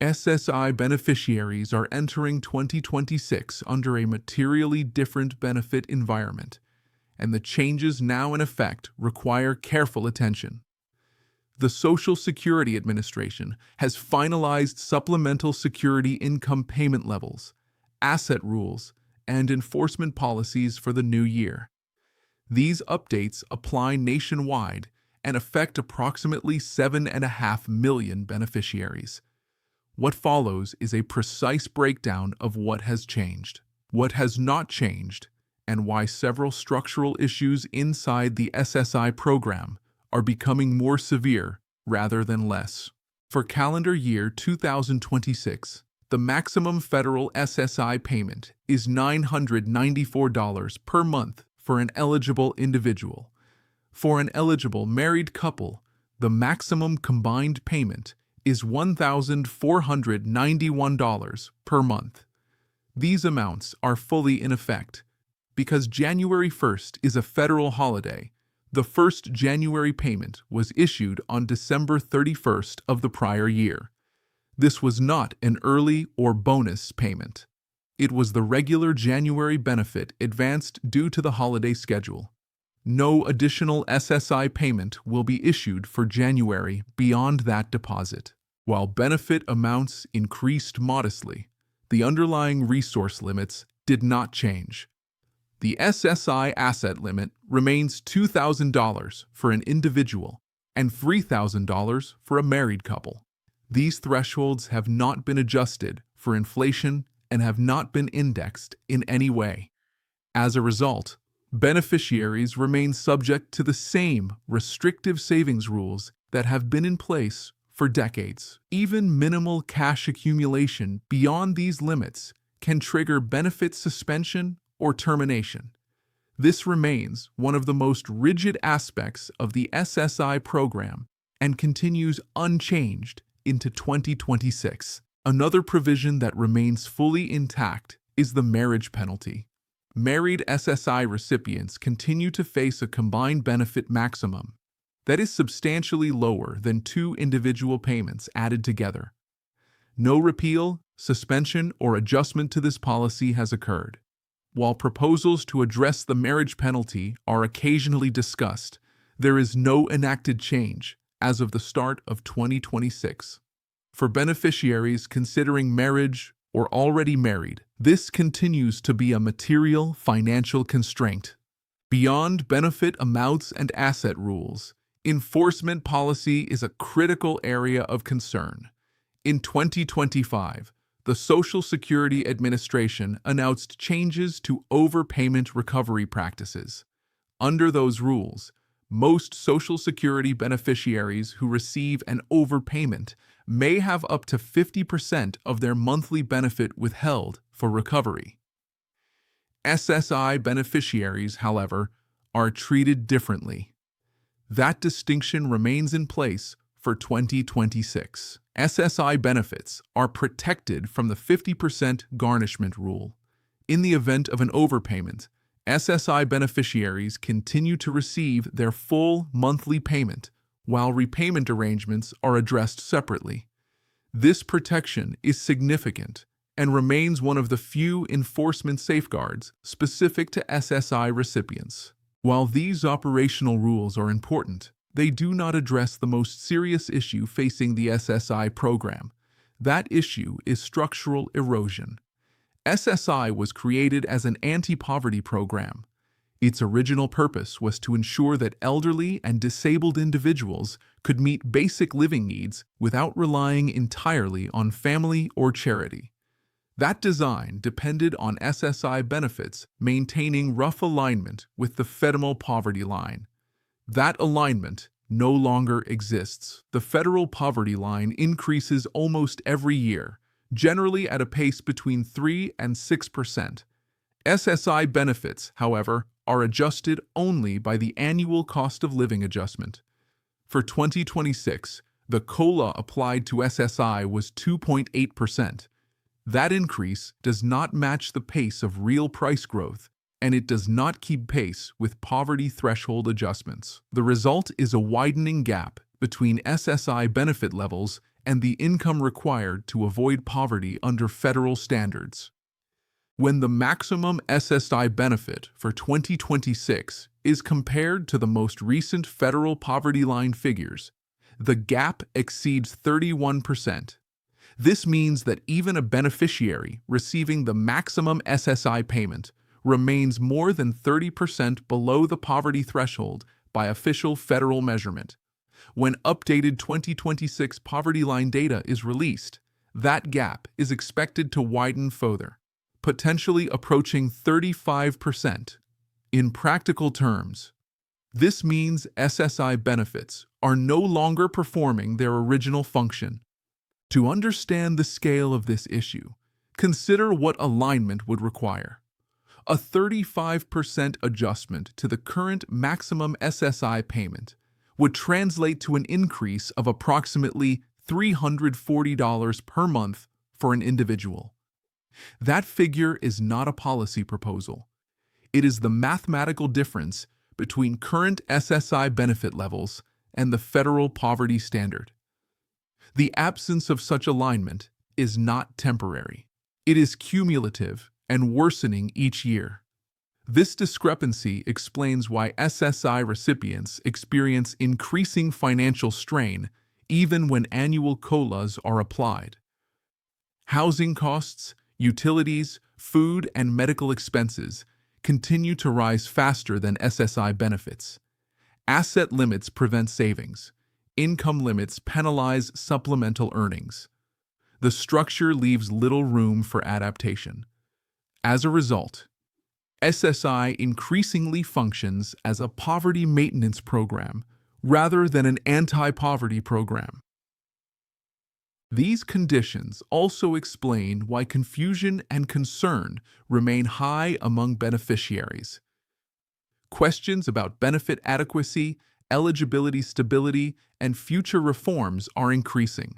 SSI beneficiaries are entering 2026 under a materially different benefit environment, and the changes now in effect require careful attention. The Social Security Administration has finalized supplemental security income payment levels, asset rules, and enforcement policies for the new year. These updates apply nationwide and affect approximately 7.5 million beneficiaries. What follows is a precise breakdown of what has changed, what has not changed, and why several structural issues inside the SSI program are becoming more severe rather than less. For calendar year 2026, the maximum federal SSI payment is $994 per month for an eligible individual. For an eligible married couple, the maximum combined payment is $1,491 per month. These amounts are fully in effect. Because January 1st is a federal holiday, the first January payment was issued on December 31st of the prior year. This was not an early or bonus payment. It was the regular January benefit advanced due to the holiday schedule. No additional SSI payment will be issued for January beyond that deposit. While benefit amounts increased modestly, the underlying resource limits did not change. The SSI asset limit remains $2,000 for an individual and $3,000 for a married couple. These thresholds have not been adjusted for inflation and have not been indexed in any way. As a result, beneficiaries remain subject to the same restrictive savings rules that have been in place for decades. Even minimal cash accumulation beyond these limits can trigger benefit suspension or termination. This remains one of the most rigid aspects of the SSI program and continues unchanged into 2026. Another provision that remains fully intact is the marriage penalty. Married SSI recipients continue to face a combined benefit maximum that is substantially lower than two individual payments added together. No repeal, suspension, or adjustment to this policy has occurred. While proposals to address the marriage penalty are occasionally discussed, there is no enacted change as of the start of 2026. For beneficiaries considering marriage or already married, this continues to be a material financial constraint. Beyond benefit amounts and asset rules, enforcement policy is a critical area of concern. In 2025, the Social Security Administration announced changes to overpayment recovery practices. Under those rules, most Social Security beneficiaries who receive an overpayment may have up to 50% of their monthly benefit withheld for recovery. SSI beneficiaries, however, are treated differently. That distinction remains in place for 2026. SSI benefits are protected from the 50% garnishment rule. In the event of an overpayment, SSI beneficiaries continue to receive their full monthly payment, while repayment arrangements are addressed separately. This protection is significant and remains one of the few enforcement safeguards specific to SSI recipients. While these operational rules are important, they do not address the most serious issue facing the SSI program. That issue is structural erosion. SSI was created as an anti-poverty program. Its original purpose was to ensure that elderly and disabled individuals could meet basic living needs without relying entirely on family or charity. That design depended on SSI benefits maintaining rough alignment with the federal poverty line. That alignment no longer exists. The federal poverty line increases almost every year, generally at a pace between 3 and 6%. SSI benefits, however, are adjusted only by the annual cost of living adjustment. For 2026, the COLA applied to SSI was 2.8%. That increase does not match the pace of real price growth, and it does not keep pace with poverty threshold adjustments. The result is a widening gap between SSI benefit levels and the income required to avoid poverty under federal standards. When the maximum SSI benefit for 2026 is compared to the most recent federal poverty line figures, the gap exceeds 31%. This means that even a beneficiary receiving the maximum SSI payment remains more than 30% below the poverty threshold by official federal measurement. When updated 2026 poverty line data is released, that gap is expected to widen further, potentially approaching 35%. In practical terms, this means SSI benefits are no longer performing their original function. To understand the scale of this issue, consider what alignment would require. A 35% adjustment to the current maximum SSI payment would translate to an increase of approximately $340 per month for an individual. That figure is not a policy proposal. It is the mathematical difference between current SSI benefit levels and the federal poverty standard. The absence of such alignment is not temporary. It is cumulative and worsening each year. This discrepancy explains why SSI recipients experience increasing financial strain even when annual COLAs are applied. Housing costs, utilities, food, and medical expenses continue to rise faster than SSI benefits. Asset limits prevent savings. Income limits penalize supplemental earnings. The structure leaves little room for adaptation. As a result, SSI increasingly functions as a poverty maintenance program rather than an anti-poverty program. These conditions also explain why confusion and concern remain high among beneficiaries. Questions about benefit adequacy, eligibility stability, and future reforms are increasing.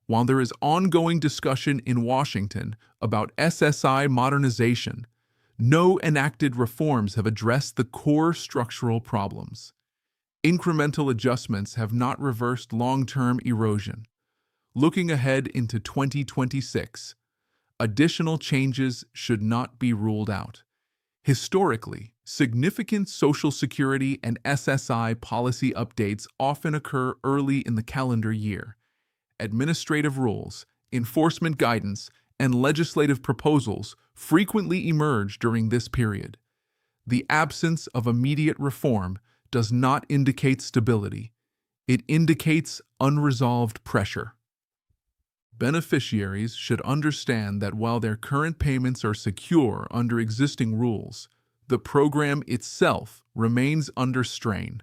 While there is ongoing discussion in Washington about SSI modernization, no enacted reforms have addressed the core structural problems. Incremental adjustments have not reversed long-term erosion. Looking ahead into 2026, additional changes should not be ruled out. Historically, significant Social Security and SSI policy updates often occur early in the calendar year. Administrative rules, enforcement guidance, and legislative proposals frequently emerge during this period. The absence of immediate reform does not indicate stability. It indicates unresolved pressure. Beneficiaries should understand that while their current payments are secure under existing rules, the program itself remains under strain.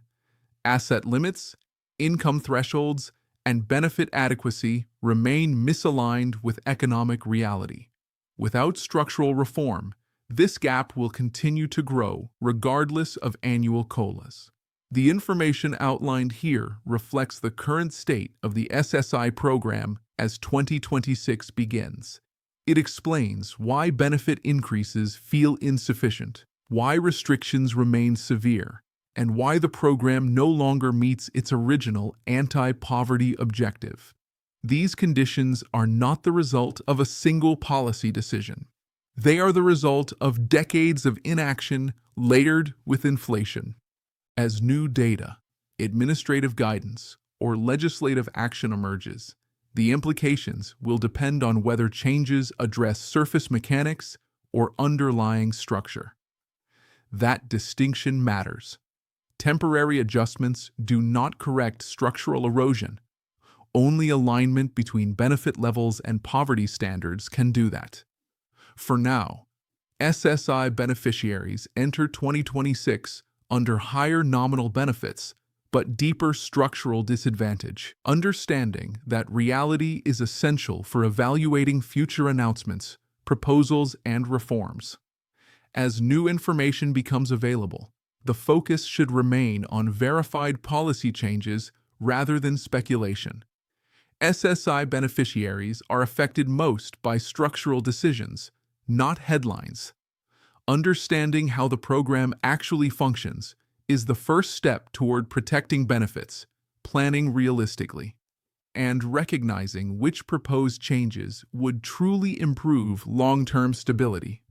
Asset limits, income thresholds, and benefit adequacy remain misaligned with economic reality. Without structural reform, this gap will continue to grow regardless of annual COLAs. The information outlined here reflects the current state of the SSI program as 2026 begins. It explains why benefit increases feel insufficient, why restrictions remain severe, and why the program no longer meets its original anti-poverty objective. These conditions are not the result of a single policy decision. They are the result of decades of inaction layered with inflation. As new data, administrative guidance, or legislative action emerges, the implications will depend on whether changes address surface mechanics or underlying structure. That distinction matters. Temporary adjustments do not correct structural erosion. Only alignment between benefit levels and poverty standards can do that. For now, SSI beneficiaries enter 2026 under higher nominal benefits, but deeper structural disadvantage. Understanding that reality is essential for evaluating future announcements, proposals, and reforms. As new information becomes available, the focus should remain on verified policy changes rather than speculation. SSI beneficiaries are affected most by structural decisions, not headlines. Understanding how the program actually functions is the first step toward protecting benefits, planning realistically. and recognizing which proposed changes would truly improve long-term stability.